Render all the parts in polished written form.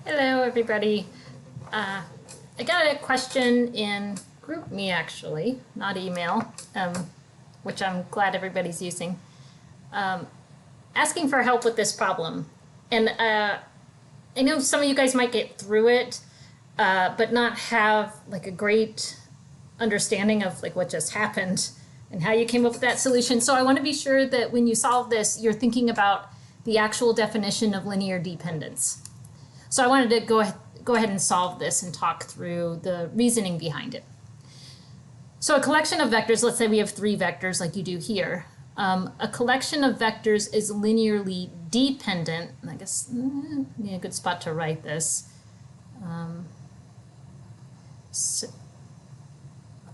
Hello, everybody. I got a question in GroupMe, actually, not email, which I'm glad everybody's using, asking for help with this problem. And I know some of you guys might get through it, but not have like a great understanding of like what just happened and how you came up with that solution. So I want to be sure that when you solve this, you're thinking about the actual definition of linear dependence. So I wanted to go ahead and solve this and talk through the reasoning behind it. So a collection of vectors, let's say we have 3 vectors like you do here. A collection of vectors is linearly dependent. I guess need a good spot to write this.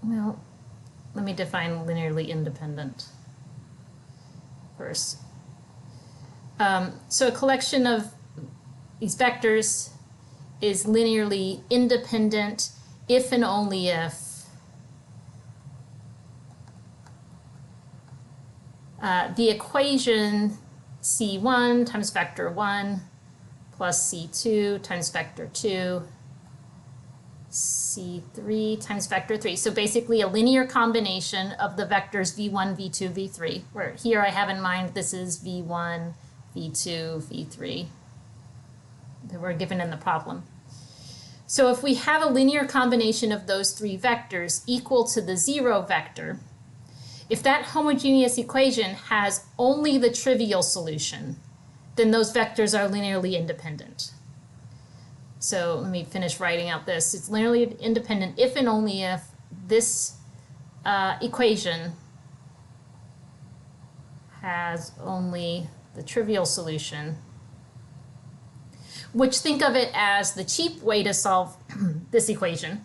Well, let me define linearly independent first. So a collection of these vectors is linearly independent if and only if the equation C1 times vector 1 plus C2 times vector 2 C3 times vector 3. So basically a linear combination of the vectors v1, v2, v3, where here I have in mind this is v1, v2, v3 that were given in the problem. So if we have a linear combination of those 3 vectors equal to the 0 vector, if that homogeneous equation has only the trivial solution, then those vectors are linearly independent. So let me finish writing out this. It's linearly independent if and only if this equation has only the trivial solution, which think of it as the cheap way to solve this equation,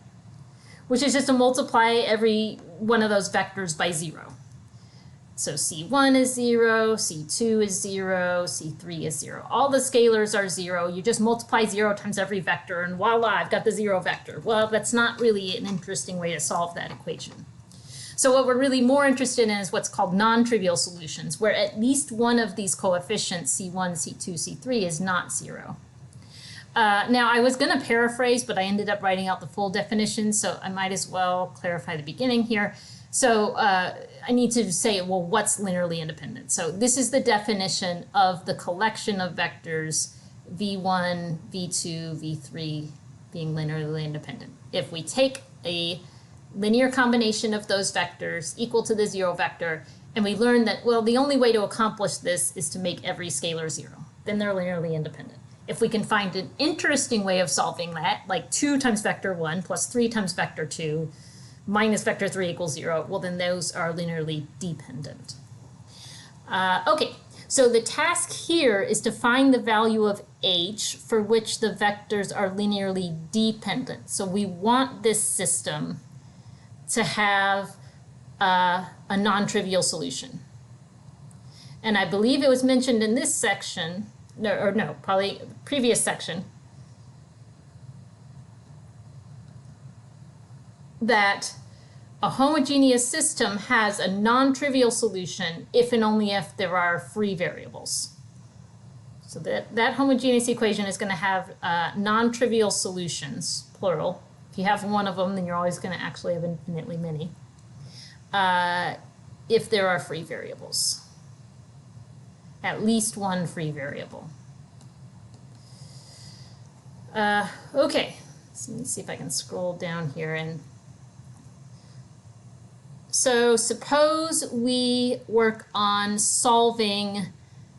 which is just to multiply every one of those vectors by 0. So C1 is 0, C2 is 0, C3 is 0. All the scalars are 0. You just multiply 0 times every vector and voila, I've got the 0 vector. Well, that's not really an interesting way to solve that equation. So what we're really more interested in is what's called non-trivial solutions, where at least one of these coefficients, C1, C2, C3, is not 0. Now, I was going to paraphrase, but I ended up writing out the full definition, so I might as well clarify the beginning here. So I need to say, well, what's linearly independent? So this is the definition of the collection of vectors v1, v2, v3 being linearly independent. If we take a linear combination of those vectors equal to the 0 vector, and we learn that, well, the only way to accomplish this is to make every scalar 0, then they're linearly independent. If we can find an interesting way of solving that, like 2 times vector 1 plus 3 times vector 2 minus vector 3 equals 0, well, then those are linearly dependent. Okay, so the task here is to find the value of h for which the vectors are linearly dependent. So we want this system to have a non-trivial solution. And I believe it was mentioned in this section, probably the previous section, that a homogeneous system has a non-trivial solution if and only if there are free variables. So that homogeneous equation is going to have non-trivial solutions, plural. If you have one of them, then you're always going to actually have infinitely many, if there are free variables. At least one free variable. Okay, so let me see if I can scroll down here. And so suppose we work on solving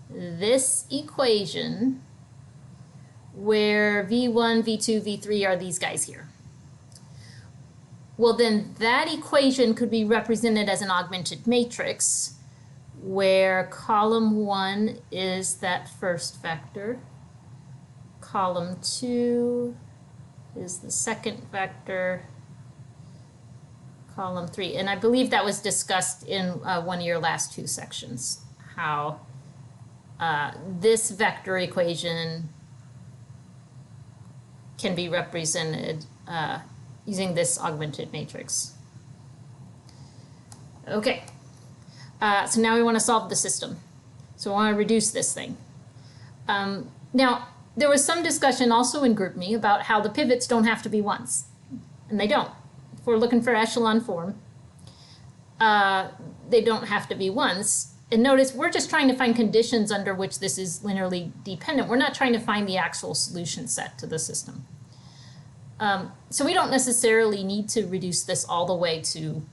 this equation where v1, v2, v3 are these guys here. Well, then that equation could be represented as an augmented matrix where column 1 is that first vector, column 2 is the second vector, column 3. And I believe that was discussed in one of your last 2 sections, how this vector equation can be represented using this augmented matrix. Okay. So now we want to solve the system. So we want to reduce this thing. Now, there was some discussion also in GroupMe about how the pivots don't have to be ones, and they don't. If we're looking for echelon form, they don't have to be ones. And notice we're just trying to find conditions under which this is linearly dependent. We're not trying to find the actual solution set to the system. So we don't necessarily need to reduce this all the way to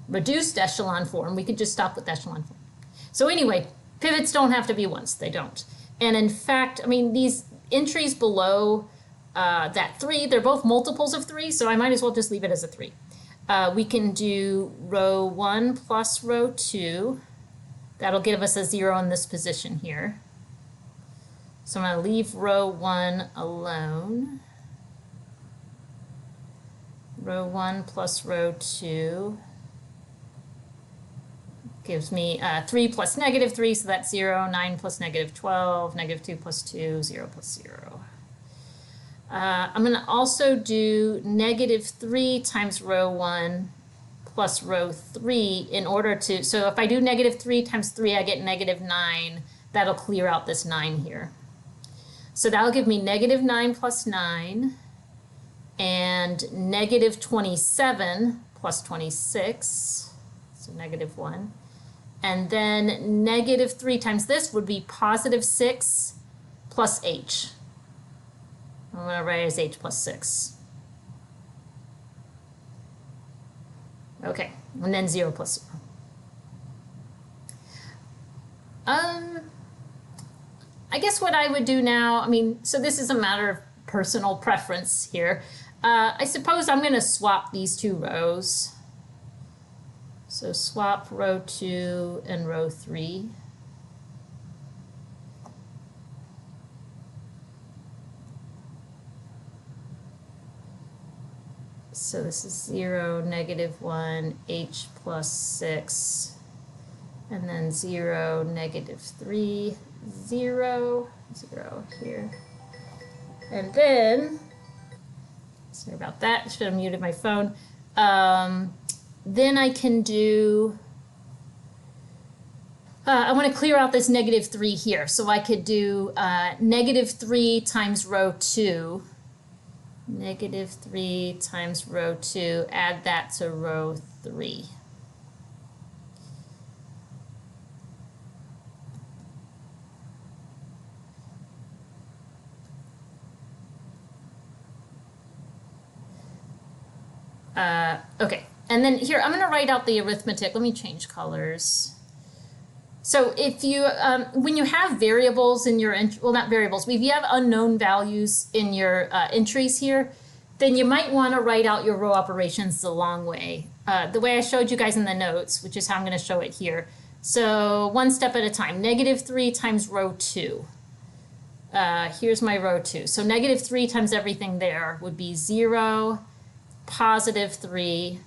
reduced echelon form. We could just stop with echelon form. So anyway, pivots don't have to be ones. They don't. And in fact, I mean, these entries below that 3, they're both multiples of 3, so I might as well just leave it as a 3. We can do row 1 plus row 2. That'll give us a 0 in this position here. So I'm going to leave row 1 alone. Row 1 plus row 2 gives me 3 plus negative 3, so that's 0. 9 plus negative 12. Negative 2 plus 2. 0 plus 0. I'm going to also do negative 3 times row 1 plus row 3 in order to, so if I do negative 3 times 3, I get negative 9. That'll clear out this 9 here. So that'll give me negative 9 plus 9 and negative 27 plus 26, so negative 1. And then negative 3 times this would be positive 6 plus h. I'm going to write it as h plus 6. Okay, and then 0 plus 0. I guess what I would do now, I mean, so this is a matter of personal preference here. I suppose I'm going to swap these two rows. So swap row 2 and row 3. So this is 0, negative 1, h plus 6, and then 0, negative 3, 0, 0 here. And then, sorry about that, should have muted my phone. Then I can do, I want to clear out this negative 3 here. So I could do negative 3 times row 2. Negative 3 times row 2, add that to row 3. Okay, and then here I'm going to write out the arithmetic. Let me change colors. So if you, when you have variables in your, well, not variables, if you have unknown values in your entries here, then you might want to write out your row operations the long way. The way I showed you guys in the notes, which is how I'm going to show it here. So one step at a time. Negative 3 times row 2. Here's my row 2. So negative 3 times everything there would be 0, positive 3,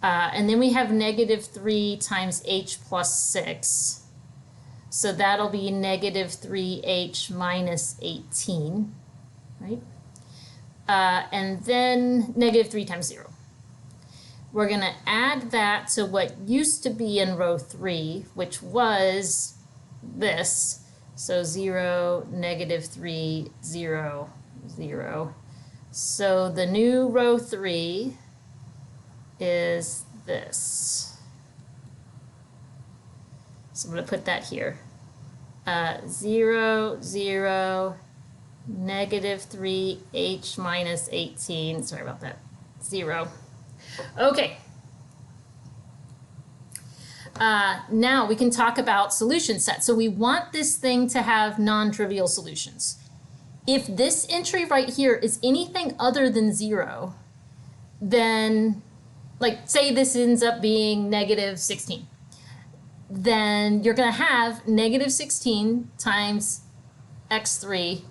and then we have negative 3 times h plus 6. So that'll be negative 3h minus 18, right? And then negative 3 times 0. We're going to add that to what used to be in row 3, which was this. So 0, negative 3, 0, 0. So the new row 3 is this. So I'm going to put that here. 0, 0, negative 3h minus 18. Sorry about that. 0. Okay. Now we can talk about solution sets. So we want this thing to have non-trivial solutions. If this entry right here is anything other than 0, then, like, say this ends up being negative 16, then you're going to have negative 16 times x3,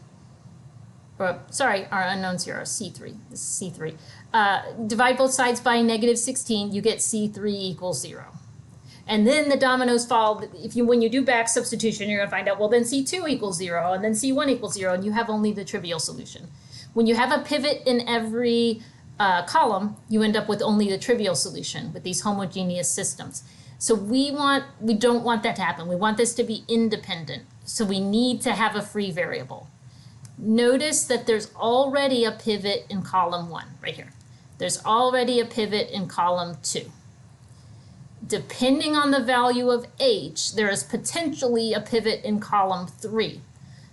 or, sorry, our unknowns here are c3. This is c3. Divide both sides by negative 16, you get c3 equals 0. And then the dominoes fall. If you, when you do back substitution, you're going to find out, well, then C2 equals 0, and then C1 equals 0, and you have only the trivial solution. When you have a pivot in every column, you end up with only the trivial solution with these homogeneous systems. So we don't want that to happen. We want this to be independent. So we need to have a free variable. Notice that there's already a pivot in column 1, right here. There's already a pivot in column 2. Depending on the value of h, there is potentially a pivot in column 3.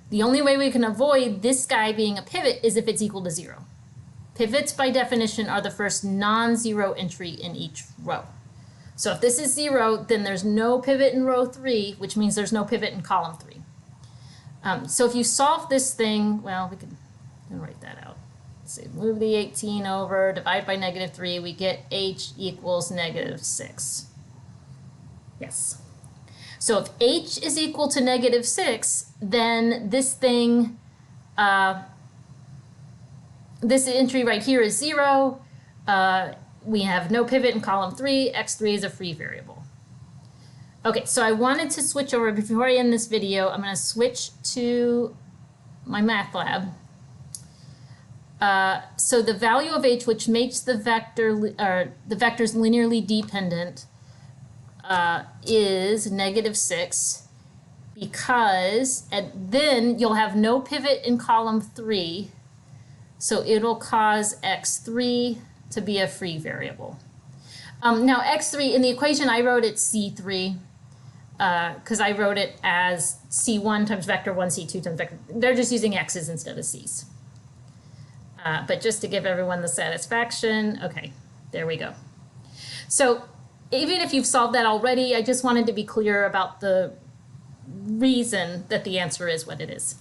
The only way we can avoid this guy being a pivot is if it's equal to 0. Pivots, by definition, are the first non-zero entry in each row. So if this is 0, then there's no pivot in row 3, which means there's no pivot in column 3. So if you solve this thing, well, we can write that out. So move the 18 over, divide by -3, we get h equals -6. Yes. So if h is equal to -6, then this thing, this entry right here is 0. We have no pivot in column 3. x3 is a free variable. Okay, so I wanted to switch over, before I end this video, I'm going to switch to my math lab. So the value of h, which makes the vectors linearly dependent, is -6, because then you'll have no pivot in column 3, so it'll cause x3 to be a free variable. Now x3, in the equation I wrote it C3, because I wrote it as C1 times vector 1, C2 times vector. They're just using x's instead of c's. But just to give everyone the satisfaction, okay, there we go. So even if you've solved that already, I just wanted to be clear about the reason that the answer is what it is.